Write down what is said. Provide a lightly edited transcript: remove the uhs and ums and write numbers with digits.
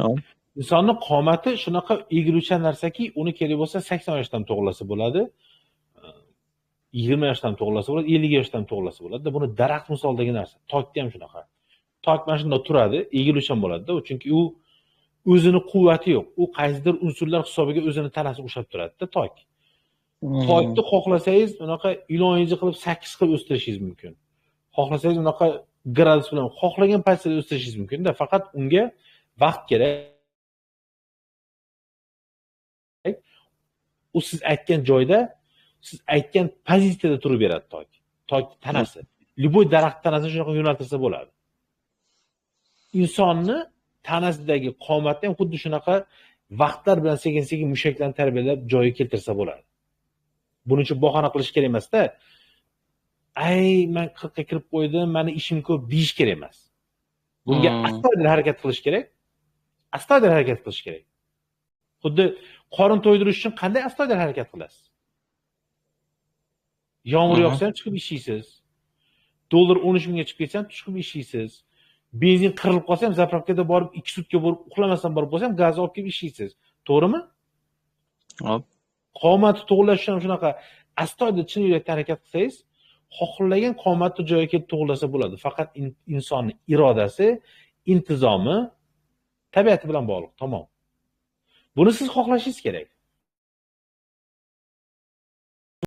Hop. Insonni qomati shunaqa egiluvchan narsaki, uni kerak bo'lsa 80 yoshdan tug'ilsa bo'ladi, 20 yoshdan tug'ilsa bo'ladi, 50 yoshdan tug'ilsa bo'ladi. Buni daraxt misoldagi narsa. Tokda ham shunaqa. Tok mana shunda turadi, egiluvchan bo'ladi-da, chunki u o'zini quvvati yo'q. U qaysidir unsurlar hisobiga o'zini tanasini ushlab turadi-da, tok. Tokni xohlasangiz unaqa iloji qilib 8 qilib o'stirishingiz mumkin. Xohlasangiz unaqa gradus bilan xohlagan paytda o'stirishingiz mumkin-da, faqat unga vaqt kerak. U siz aytgan joyda, siz aytgan pozitsiyada turib beradi tok. Tok tanasi. Liboy daraxt tanasini shunaqa yo'naltirsa bo'ladi. Insonni tanasidagi qomatni ham xuddi shunaqa vaqtlar bilan sekin-sekin mushaklarni tarbiyalab joyiga keltirsa bo'ladi. Buning uchun bahona qilish kerak emas-da. Ay, men 40 ga kirib qo'ydim, meni ishim ko'p deyish kerak emas. Bunga astoydil harakat qilish kerak. Astoydil harakat qilish kerak. Xuddi qorin to'ydirish uchun qanday astoydil harakat qilasiz? Yomg'ir yog'sa ham chiqib ishlaysiz. Dollar 13 mingga chiqib ketsa ham chiqib ishlaysiz. Benzin qirilib qolsa ham zapravkada borib 2 sutka borib uxlamasdan borib bo'lsa ham gaz olib kelib ishlaysiz. To'g'rimi? Hop. Qomat tug'ilash uchun shunaqa astoydil chin yurakdan harakat qilsangiz, xohlagan qomatni joyiga kelib tug'ilsa bo'ladi. Faqat insonning irodasi, intizomi, tabiati bilan bog'liq, tamom. Buni siz xohlashingiz kerak.